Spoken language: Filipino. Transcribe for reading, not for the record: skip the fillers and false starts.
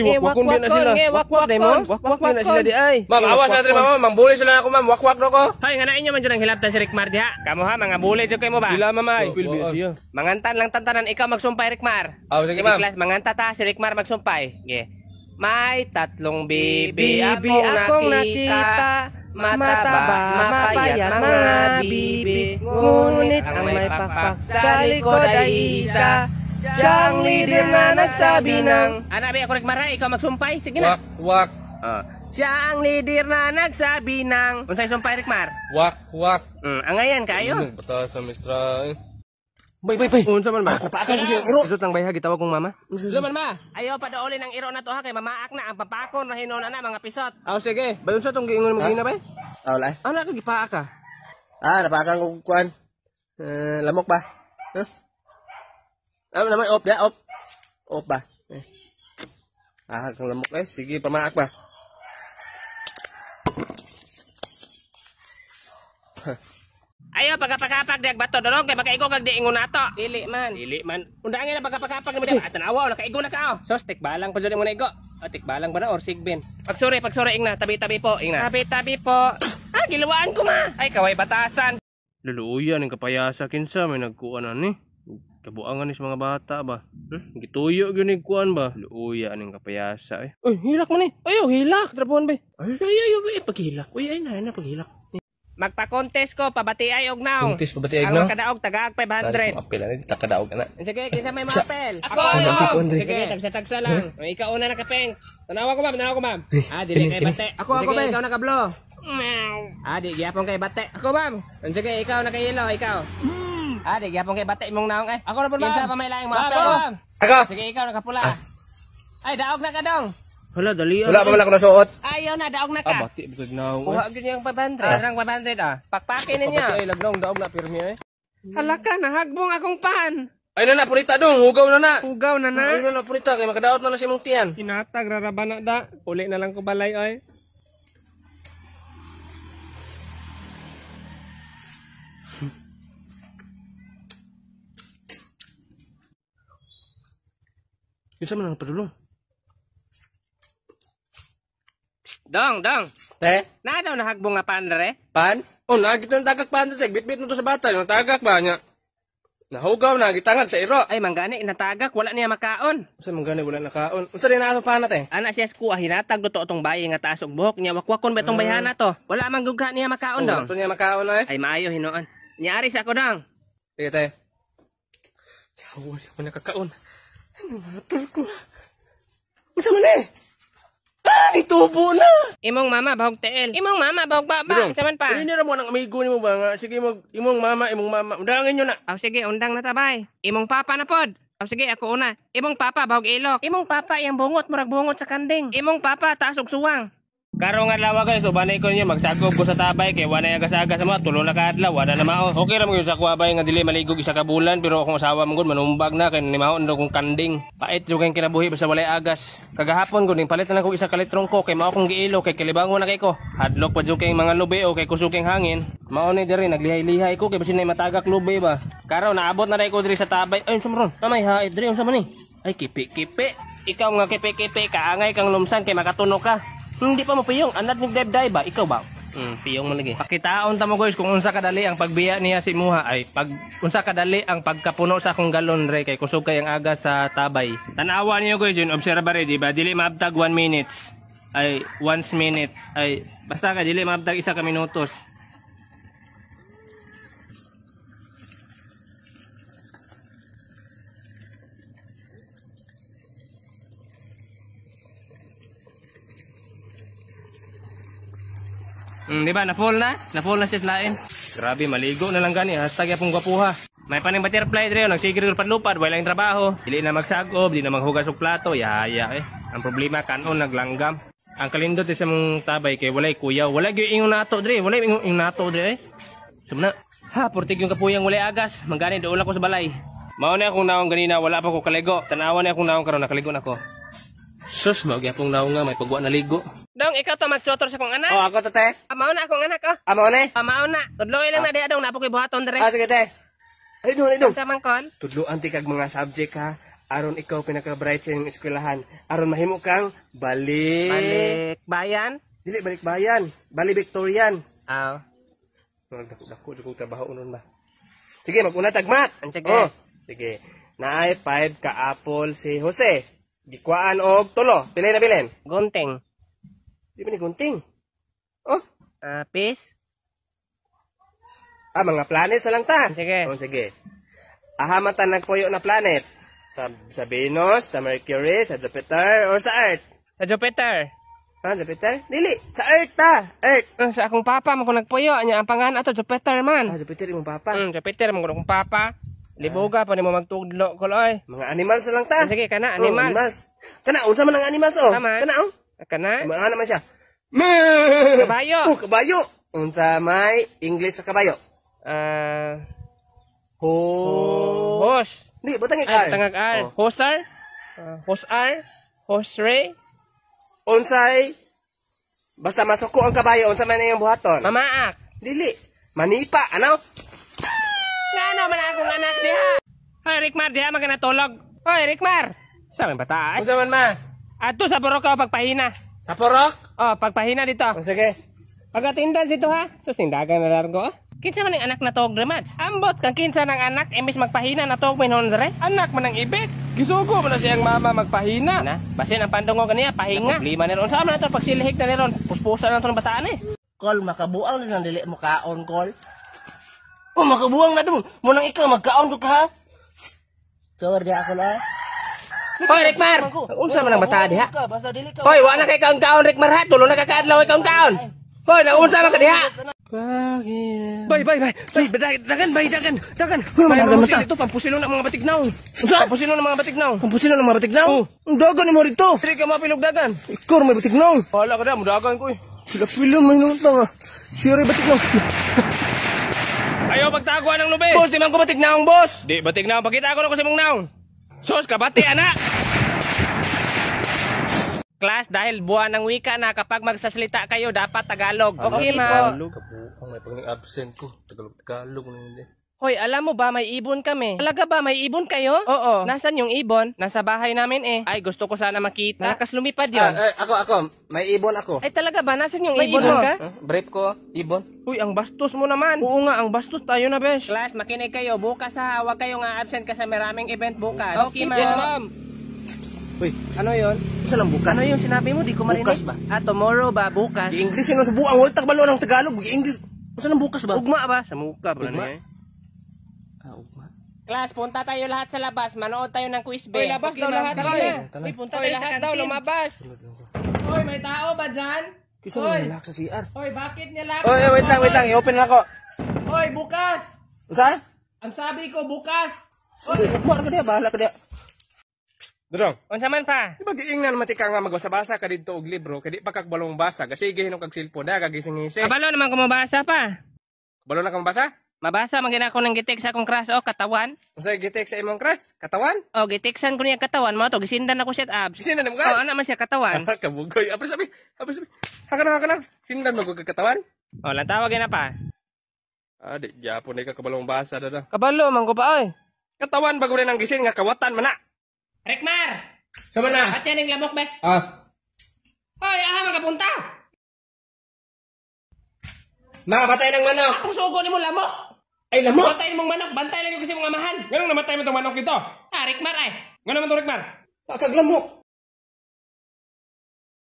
Wakwak din na sila. Wakwak din mo. Wakwak din na sila di ay. Ma'am, awas na mama, mangbuli sila ako ma'am, wakwak do ko. Hoy, nga inyo man jud ang hilabtan si Rikmar diha. Kamo ha, mga bully jud kay mo ba? Sila mamay. Pilbi siya. Mangantan lang tantanan ikaw magsumpay Rikmar. Sige ma'am. Class manganta ta si Rikmar magsumpay. Ge. May tatlong bibi akong nakita. Mataba, mapayat mga bibi. Ngunit ang may pakpak sa likod ay isa. Siyang leader na nagsabi ng Anabi ako Rikmar ha, ikaw magsumpay. Sige na. Wak. Siya ang leader na nagsabi ng unsay sumpay Rikmar? Wak. Angayan kayo. Batas sa mistra. Bay. Unsa man ba? Papakan ko siya iro. Isot ang bayha gitawag kong mama. Unsa man ba? Ayaw pa daolin ang iro na to ha kay mamaak na ang papakon rahinon na mga pisot. Sige. Bay unsa tong giingon mo gina bay? Wala. Ano ka gipaak ka? Napakan ko kuan. Lamok ba? Naman off da, off. Off ba? Kang lamok sige pamaak ba. Ayaw pagkapakapag diag bato dorong kay makaigo kag diingon nato. Dili man. Undangin na pagkapakapag ni madam. Tanawa nakaigo na ka. Sos tikbalang pa jud mo na igo. Tikbalang ba na or sigbin? Pagsuri ingna, tabi-tabi po, ingna. Tabi-tabi po. Gilawaan ko ma. Ay kaway batasan. Luluyan ang kapayasa kinsa may nagkuan ani. Kabuangan ni sa mga bata ba? Gituyo gyud ni kuan ba? Luuyan ang kapayasa eh. Uy, hilak man ni. Ayo, hilak trabuhan ba? Ay, paghilak. Uy, ay na paghilak. Magpa-contest ko, pabati ay og naong. Contest pabati ay og Ang naong? makadaog, tagaag 500. Apel na, takadaog na. Sige, kinsa may mga apel? Ako! Sige, tagsa-tagsa lang. Ikaw una nakapeng. Tanawa ko ma'am. Dili kay bate. Ako, sige, ikaw nakablo. Di gyapon kay bate. Ako ma'am. Sige, ikaw nakayelo, ikaw. Di gyapon kay bate imong naong ay. Ako na po ma'am. Kinsa pa may laing mga apel? Ako! Sige, ikaw nakapula. Ay, daog na ka dong. Hala, dali. Wala pa man ako nasuot. Ayaw na, daog na ka. Bati bukod na. Kuha gyud yung 500. Arang 500 Pakpakin ninyo. Ay, lagdong daog na pirmi ay. Hala ka, nahagbong akong pan. Ay na purita dong, hugaw na. Ugaw na na. Ay na purita kay makadaot na si mong tiyan. Hinatag rarabana da. Uli na lang ko balay ay. Kinsa man ang padulong? Dong. Na daw nahagbong nga pan re? Pan? Nagito ng tagak pan sa bit-bit mo to sa bata, yung tagak ba niya? Nahugaw na, gitangad sa iro. Ay, manggani, natagak, wala niya makaon. Sa manggani, wala nakaon. Unsa rin na pa natin? Ana siya skuha, hinatag do to itong bayi nga taas og buhok niya, wakwakon ba itong bayhana to? Wala man gugha niya makaon dong. Ito niya makaon ay. Ay, maayo hinoon. Nyari sa ako dong. Sige tayo. Yawa siya pa nakakaon. Ano matol ko? Unsa man eh? Itubo na! Imong mama, bahog teel. Imong mama, bahog baba. Saman pa. Hindi na mo ng amigo ni mo ba nga? Sige, imong mama. Undangin nyo na. Sige, undang na tabay. Imong papa na pod. Sige, ako una. Imong papa, bahog ilok. Imong papa, yung bungot, murag bungot sa kanding. Imong papa, taas og suwang. Karong adlaw guys, so banay ko niya magsagop ko sa tabay kay wala agasaga sa mga tulo na kadlaw, wala na mao. Okay ra mo sa kuwabay nga dili maligog isa ka bulan pero akong asawa mo gud manumbag na kay ni mao ndo kong kanding. Pait jud kay kinabuhi basta walay agas. Kagahapon gud ning palit na ko isa ka litrong ko kay mao kong giilo kay kilibangon na kay ko. Hadlok pa jud kay mga lubi o kay kusuking hangin. Mao ni diri naglihay-lihay ko kay basin nay matagak lubi ba. Karon naabot na ray ko diri sa tabay. Ay sumron. Tamay hait diri unsa man ni? Ay kipi-kipi. Ikaw nga kipi-kipi kaangay kang lumsan kay makatuno ka. Hindi pa mo piyong, anad ni Debday ba? Ikaw ba? Piyong mo lagi. Pakitaon ta mo guys kung unsa kadali ang pagbiya niya si Muha ay unsa kadali ang pagkapuno sa akong galon re kay kusog kay ang aga sa tabay. Tanawa niyo guys yun, observare di ba? Dili maabtag 1 minutes. Ay 1 minute ay basta ka dili maabtag isa ka minutos. Di ba? Na-full na? Na-full na siya lain. Grabe, maligo na lang gani. Hashtag yapong gwapuha. May paning butterfly dre, nagsigir padlupad, wala yung trabaho. Dili na magsagob, di na maghugas og plato, yaya eh. Ang problema kanon naglanggam. Ang kalindot sa mong tabay kay walay kuyaw. Wala gyud ingon nato dre, wala ingon nato dre eh. Sumna. Ha, portig yung kapuyang walay agas. Mangani doon ako sa balay. Mao na akong naong ganina, wala pa ko kaligo. Tanawan na akong naong karon nakaligo na ko. Sus, magyapong naong nga, may pagwa na ligo. Dong, ikaw to magtutor sa kong anak? Ako to te. Amao na akong anak, oh. Amao na? Amao na. Tudloy lang na diha dong, napo kay buhaton dire. Sige te. Ay dong. Sa mangkon? Tudloan ti kag mga subject ha. aron ikaw pinaka-bright sa iyong eskwelahan. Aron mahimo kang Balik bayan? Dili balik bayan, bali Victorian. Ah. Dako jud trabaho nun ba. Sige, mag-una tagmat. Sige. Oh, sige. Naay 5 ka apple si Jose. Gikuan og tulo. Pili na bilin. Gunting. Di ba ni gunting? Oh, Peace. mga planets na lang ta. Sige. Oh, sige. Ahamatan nagpuyo na planets. Sa Venus, sa Mercury, sa Jupiter, or sa Earth. Sa Jupiter. Jupiter? Dili, sa Earth ta. Earth. Sa akong papa man ko nagpuyo anya ang pangan ato Jupiter man. Jupiter imong papa. Jupiter man ko akong papa. Libuga pa nimo magtudlo kol oy. Mga animals na lang ta. Sige kana Oh, animals. Kana unsa man ang animals oh? Tama. Kana oh. Kana. Mga naman siya. Kabayo. Oh, kabayo. Unsa may English sa kabayo? Horse. Di, butang Ay, ikar. tangag ar. Oh. Hosar. Hosar. Hosre. Unsay basta masuko ang kabayo, unsa man iyang buhaton? Mamaak. Dili. Manipa, ano? Ngano man akong anak diha? Hoy Rickmar, diha maganatulog. Hoy Rickmar. Sa may bata ay. Unsa man ma? Ato sa purok ka pagpahina. Sa porok? Oh, pagpahina dito. O sige. Pagatindan dito ha. Sus tindagan na largo. Kinsa man ang anak na tog remats? Ambot kang kinsa ng anak imbis magpahina na tog minhon dere. Anak man ang ibig. Gisugo man na siyang mama magpahina. Na, basin ang pandungo kaniya pahinga. Problema ni ron sa man ato pagsilihig na ni ron. Puspusan na to ng bataan eh. Kol, makabuang din ang dili mo kaon, Kol. Oh, makabuang na dun. Munang ikaw, magkaon ko ka, ha? Sure, di ako na. Hoy Rickmar, unsa man ang bata diha? Basta dili ka. Hoy, wa na kay kaon Rickmar ha. Tulo na kakaadlaw ikaw kaon. Hoy, naunsa man ka diha? Bay, dagan. Ito, pampusilo ng mga batignaw. Pampusilo ng mga batignaw. Pampusino ng mga batignaw? Ang dagan ni mo rito. Dili ka mapilog dagan. Ikor may batignaw. Wala ka na, mudagan ko eh. Sila pilon may nutang ah. Siri batignaw. Ayaw pagtaguan ng lube. Boss, di man ko batignaw, boss. Di, batignaw. Pakita ko na ko sa mong naong. Sos, kabati, anak! Class, dahil buwan ng wika na kapag magsasalita kayo, dapat Tagalog. Okay, ma'am. Ang may pang-absent ko. Tagalog na hindi. Hoy, alam mo ba, may ibon kami. Talaga ba, may ibon kayo? Oo. Nasaan yung ibon? Nasa bahay namin eh. Ay, gusto ko sana makita. Malakas lumipad yun. Ako. May ibon ako. Ay, talaga ba? Nasaan yung ibon mo? Brief ko, ibon. Uy, ang bastos mo naman. Oo nga, ang bastos tayo na, besh. Class, makinig kayo. Bukas ha, huwag kayong absent kasi maraming event bukas. Okay, ma'am. Yes, ma'am. Uy, Ano yun? saan ang bukas? Ano yung sinabi mo? Di ko marinig. Bukas ba? Tomorrow ba? Bukas. Di English yun sa buang. Huwag tagbalo ng Tagalog. English. Saan ang bukas ba? Ugma ba? Sa muka ba Ugma? niya? Ugma. Class, punta tayo lahat sa labas. Manood tayo ng quiz be. Uy, labas Okay, daw ma'am. lahat. Sige. Uy, punta tayo sa kantin. lumabas. Uy, may tao ba dyan? Kisa mo nilak sa CR. Uy, bakit niya lang? Oy, wait lang. I-open lang ako. Uy, bukas. Saan? Ang sabi ko, bukas. Ugma ka diya. Bahala ka diya. Dudong. Unsa man pa? Di ba giingnan mati ka nga magbasa-basa ka dito og libro, kadi pa kag balong basa, kasi gihinom kag cellphone da kagising-ising. Kabalo naman kung mabasa pa. Balo na kang basa? Mabasa man gina ko ng gitik sa akong crush o katawan. Unsay gitek sa imong crush? Katawan? O gitiksan ko niya katawan mo to gisindan ako siya abs. Sino na mo O ka? ana man siya katawan. Kabugoy. Apa sabi? Haka na. Hindan mo kag katawan? O lang tawag na pa. Di Japon ka kabalong basa da. Kabalo man ko pa oy. Katawan bago rin ang gising nga kawatan man na. Rekmar. Sama na. At yan ang lamok bes. Hoy, aha magapunta. Batay ng manok. Akong sugo ni mo lamok. Ay, lamok. Bantay mong manok, bantay lagi ko sa mga amahan. Ganun namatay mo tong manok dito. Rekmar ay. Ganun naman to, Rikmar. Kag lamok.